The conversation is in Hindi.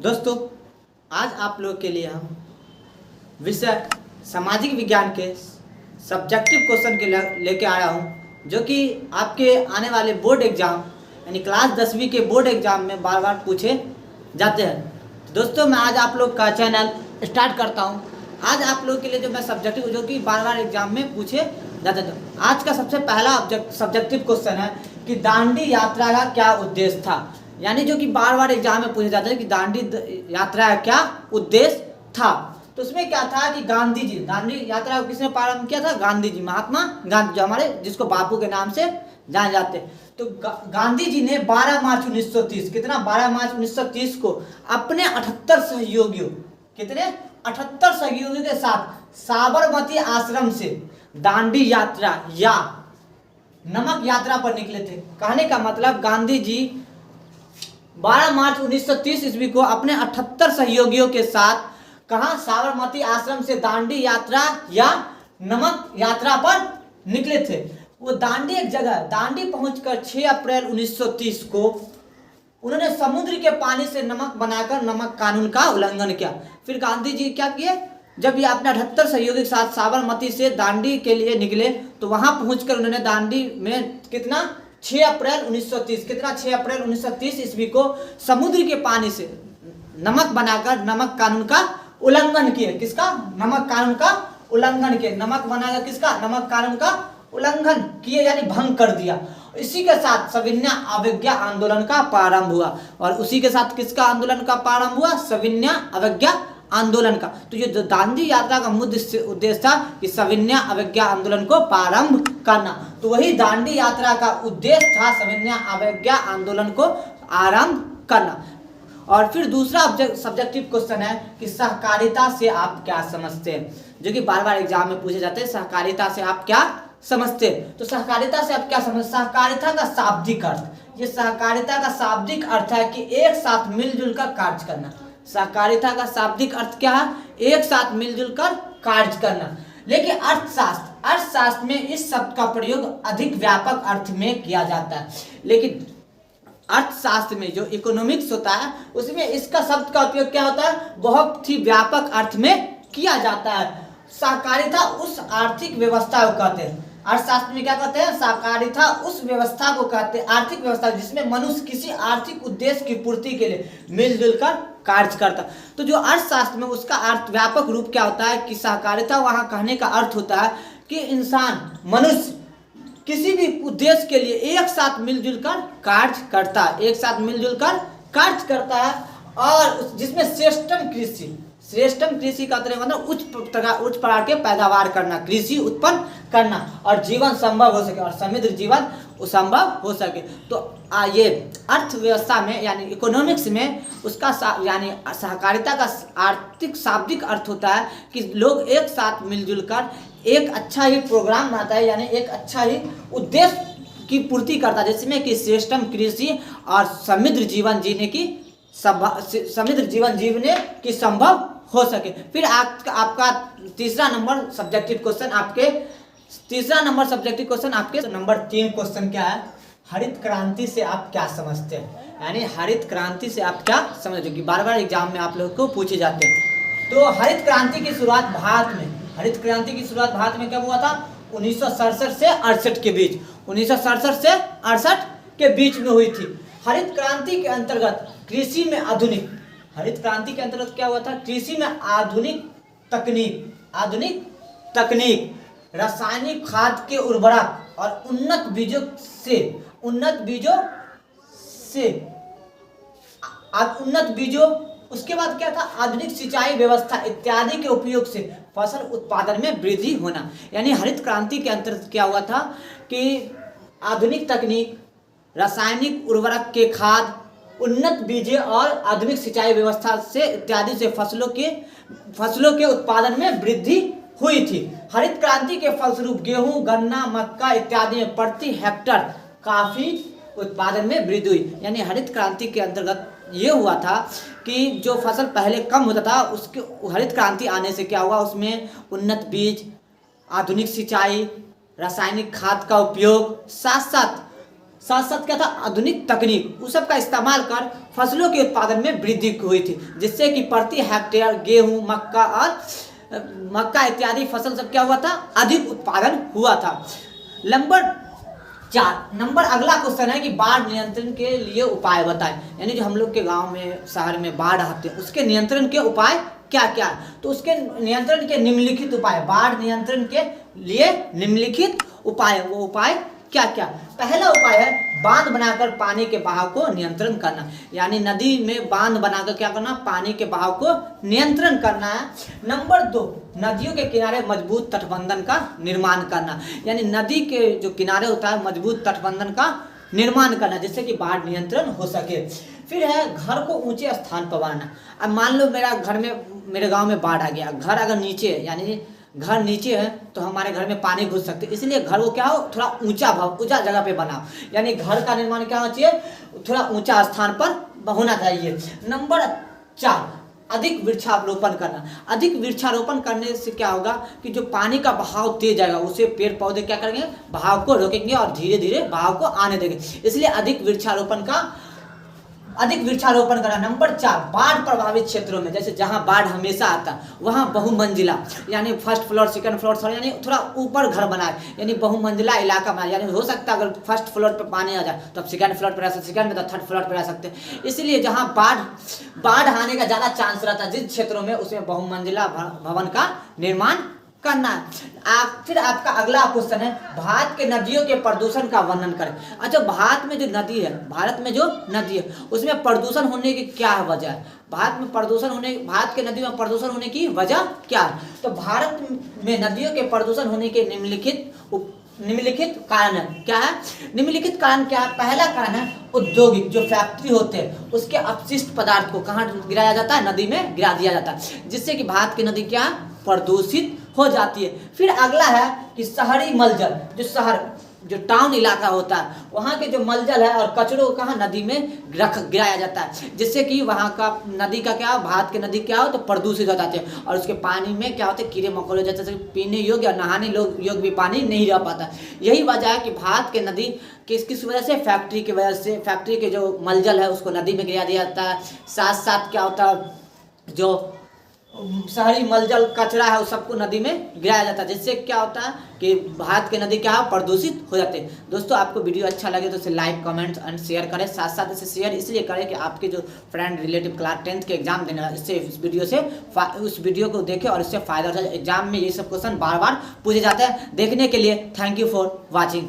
दोस्तों, आज आप लोग के लिए हम विषय सामाजिक विज्ञान के सब्जेक्टिव क्वेश्चन के लेके आया हूँ, जो कि आपके आने वाले बोर्ड एग्जाम यानी क्लास 10वीं के बोर्ड एग्जाम में बार बार पूछे जाते हैं। तो दोस्तों, मैं आज आप लोग का चैनल स्टार्ट करता हूँ। आज आप लोग के लिए जो मैं सब्जेक्टिव जो कि बार बार एग्जाम में पूछे जाते थे, आज का सबसे पहला सब्जेक्टिव क्वेश्चन है कि दांडी यात्रा का क्या उद्देश्य था। यानी जो कि बार बार एग्जाम में पूछे जाते हैं कि दांडी यात्रा का क्या उद्देश्य था। तो उसमें क्या था कि गांधी जी, दांडी यात्रा को किसने प्रारंभ किया था? गांधी जी, महात्मा गांधी, जो हमारे जिसको बापू के नाम से जाने जाते हैं। तो गांधी जी ने 12 मार्च 1930 कितना 12 मार्च 1930 को अपने 78 सहयोगियों, कितने 78 सहयोगियों के साथ साबरमती आश्रम से दांडी यात्रा या नमक यात्रा पर निकले थे। कहने का मतलब गांधी जी 12 मार्च 1930 ईस्वी को अपने 78 सहयोगियों के साथ कहाँ साबरमती आश्रम से दांडी यात्रा या नमक यात्रा पर निकले थे। वो दांडी एक जगह, दांडी पहुंचकर 6 अप्रैल 1930 को उन्होंने समुद्र के पानी से नमक बनाकर नमक कानून का उल्लंघन किया। फिर गांधी जी क्या किए? जब ये अपने 78 सहयोगी के साथ साबरमती से दांडी के लिए निकले तो वहां पहुंचकर उन्होंने दांडी में कितना 6 अप्रैल 1930 कितना 6 अप्रैल 1930 ईस्वी को समुद्र के पानी से नमक बनाकर नमक कानून का उल्लंघन किए। किसका? नमक कानून का उल्लंघन किए। नमक बनाकर किसका? नमक कानून का उल्लंघन किए, यानी भंग कर दिया। इसी के साथ सविनय अवज्ञा आंदोलन का प्रारंभ हुआ। और उसी के साथ किसका आंदोलन का प्रारंभ हुआ? सविनय अवज्ञा आंदोलन का। तो ये दांडी यात्रा का मुख्य उद्देश्य था कि सविनय अवज्ञा आंदोलन को प्रारंभ करना। तो वही दांडी यात्रा का उद्देश्य था, सविनय अवज्ञा आंदोलन को आरंभ करना। और फिर दूसरा सब्जेक्टिव क्वेश्चन है कि सहकारिता से आप क्या समझते हैं, जो कि बार बार एग्जाम में पूछे जाते हैं। सहकारिता से आप क्या समझते हैं? तो सहकारिता से आप क्या समझते? सहकारिता का शाब्दिक अर्थ, ये सहकारिता का शाब्दिक अर्थ है कि एक साथ मिलजुल कर कार्य करना। सहकारिता का शाब्दिक अर्थ क्या है? एक साथ मिलजुल कर कार्य करना। लेकिन अर्थशास्त्र में इस शब्द का प्रयोग अधिक व्यापक अर्थ में किया जाता है। लेकिन अर्थशास्त्र में जो इकोनॉमिक्स होता है उसमें इसका शब्द का उपयोग क्या होता है? बहुत ही व्यापक अर्थ में किया जाता है। सहकारिता उस आर्थिक व्यवस्था को कहते हैं, अर्थशास्त्र में क्या कहते हैं? सहकारिता उस व्यवस्था को कहते हैं, आर्थिक व्यवस्था जिसमें मनुष्य किसी आर्थिक उद्देश्य की पूर्ति के लिए मिलजुल कर कार्य करता। तो जो अर्थशास्त्र में उसका अर्थ व्यापक रूप क्या होता है कि सहकारिता, वहां कहने का अर्थ होता है कि इंसान, मनुष्य किसी भी उद्देश्य के लिए एक साथ मिलजुल कर कार्य करता है, एक साथ मिलजुल कर कार्य करता है। और जिसमें श्रेष्ठम कृषि का मतलब उच्च प्रकार के पैदावार करना, कृषि उत्पन्न करना, और जीवन संभव हो सके, और समृद्ध जीवन संभव हो सके। तो ये अर्थव्यवस्था में यानी इकोनॉमिक्स में उसका यानी सहकारिता का आर्थिक शाब्दिक अर्थ होता है कि लोग एक साथ मिलजुल कर एक अच्छा ही प्रोग्राम बनाता है, यानी एक अच्छा ही उद्देश्य की पूर्ति करता है, जिसमें कि श्रेष्ठम कृषि और समृद्ध जीवन जीने की संभव हो सके। फिर आपका तीसरा नंबर सब्जेक्टिव क्वेश्चन आपके नंबर 3 क्वेश्चन क्या है? हरित क्रांति से आप क्या समझते हैं? यानी हरित क्रांति से आप क्या समझते हो, कि बार बार एग्जाम में आप लोगों को पूछे जाते हैं। तो हरित क्रांति की शुरुआत भारत में कब हुआ था? 1967 से 68 के बीच, 1967 से 68 के बीच में हुई थी। हरित क्रांति के अंतर्गत कृषि में आधुनिक, हरित क्रांति के अंतर्गत क्या हुआ था? कृषि में आधुनिक तकनीक, रासायनिक खाद के उर्वरक और उन्नत बीजों, उसके बाद क्या था? आधुनिक सिंचाई व्यवस्था इत्यादि के उपयोग से फसल उत्पादन में वृद्धि होना। यानी हरित क्रांति के अंतर्गत क्या हुआ था कि आधुनिक तकनीक, रासायनिक उर्वरक के खाद, उन्नत बीज और आधुनिक सिंचाई व्यवस्था से इत्यादि से फसलों के उत्पादन में वृद्धि हुई थी। हरित क्रांति के फलस्वरूप गेहूं, गन्ना, मक्का इत्यादि में प्रति हेक्टर काफी उत्पादन में वृद्धि हुई। यानी हरित क्रांति के अंतर्गत ये हुआ था कि जो फसल पहले कम होता था, उसके हरित क्रांति आने से क्या हुआ? उसमें उन्नत बीज, आधुनिक सिंचाई, रासायनिक खाद का उपयोग, साथ साथ साथ साथ क्या था, आधुनिक तकनीक उस सब का इस्तेमाल कर फसलों के उत्पादन में वृद्धि हुई थी, जिससे कि प्रति हेक्टेयर गेहूं, मक्का इत्यादि फसल सब क्या हुआ था, अधिक उत्पादन हुआ था। नंबर अगला क्वेश्चन है कि बाढ़ नियंत्रण के लिए उपाय बताएं। यानी जो हम लोग के गांव में, शहर में बाढ़ आते हैं, उसके नियंत्रण के उपाय क्या क्या। तो उसके नियंत्रण के निम्नलिखित उपाय, बाढ़ नियंत्रण के लिए निम्नलिखित उपाय, वो उपाय क्या क्या। पहला उपाय है बांध बनाकर पानी के बहाव को नियंत्रण करना। यानी नदी में बांध बनाकर क्या करना, पानी के बहाव को नियंत्रण करना है। नंबर 2, नदियों के किनारे मजबूत तटबंधन का निर्माण करना। यानी नदी के जो किनारे होता है, मजबूत तटबंधन का निर्माण करना, जिससे कि बाढ़ नियंत्रण हो सके। फिर है घर को ऊंचे स्थान पर बनाना। अब मान लो मेरे गांव में बाढ़ आ गया, घर अगर नीचे है, यानी घर नीचे है, तो हमारे घर में पानी घुस सकते, इसलिए घर को क्या हो, थोड़ा ऊंचा जगह पे बनाओ। यानी घर का निर्माण क्या होना चाहिए, थोड़ा ऊंचा स्थान पर होना चाहिए। नंबर 4, अधिक वृक्षारोपण करना। अधिक वृक्षारोपण करने से क्या होगा कि जो पानी का बहाव तेज आएगा, उसे पेड़ पौधे क्या करेंगे, बहाव को रोकेंगे और धीरे धीरे बहाव को आने देंगे। इसलिए अधिक वृक्षारोपण करना। नंबर 4, बाढ़ प्रभावित क्षेत्रों में, जैसे जहां बाढ़ हमेशा आता है वहां बहुमंजिला, यानी फर्स्ट फ्लोर, सेकंड फ्लोर, यानी थोड़ा ऊपर घर बनाए, यानी बहुमंजिला इलाका में। यानी हो सकता है अगर फर्स्ट फ्लोर पे पानी आ जाए तो आप सेकंड फ्लोर पर रह सकते, सेकंड में तो थर्ड फ्लोर पर रह सकते हैं। इसलिए जहां बाढ़ आने का ज्यादा चांस रहता है जिस क्षेत्रों में, उसमें बहुमंजिला भवन का निर्माण करना है। फिर आपका अगला क्वेश्चन है भारत के नदियों के प्रदूषण का वर्णन करें। अच्छा, भारत में जो नदी है उसमें प्रदूषण होने की क्या वजह है, भारत के नदियों में प्रदूषण होने की वजह क्या है। तो भारत में नदियों के प्रदूषण होने के निम्नलिखित कारण है। क्या है निम्नलिखित कारण? क्या है? पहला कारण है औद्योगिक, जो फैक्ट्री होते हैं उसके अपशिष्ट पदार्थ को कहाँ गिराया जाता है, नदी में गिरा दिया जाता है, जिससे कि भारत की नदी क्या प्रदूषित हो जाती है। फिर अगला है कि शहरी मलजल, जो टाउन इलाका होता है वहाँ के जो मलजल है और कचरों को कहाँ नदी में गिराया जाता है, जिससे कि वहाँ का नदी का क्या, भारत की नदी क्या हो तो प्रदूषित हो जाती है और उसके पानी में क्या होते हैं, कीड़े मकोड़े, जैसे पीने योग्य और नहाने योग्य भी पानी नहीं रह पाता। यही वजह है कि भारत के नदी किस वजह से, फैक्ट्री की वजह से, फैक्ट्री के जो मलजल है उसको नदी में गिरा दिया जाता है। साथ साथ क्या होता है, जो शहरी मलजल कचरा है उस सबको नदी में गिराया जाता है, जिससे क्या होता है कि भारत की नदी क्या प्रदूषित हो जाते हैं। दोस्तों, आपको वीडियो अच्छा लगे तो इसे लाइक, कमेंट एंड शेयर करें। साथ साथ इसे शेयर इसलिए करें कि आपके जो फ्रेंड रिलेटिव क्लास 10th के एग्जाम देने वाले, इससे उस वीडियो को देखें और इससे फायदा हो जाए। एग्जाम में ये सब क्वेश्चन बार बार पूछे जाते हैं। देखने के लिए थैंक यू फॉर वॉचिंग।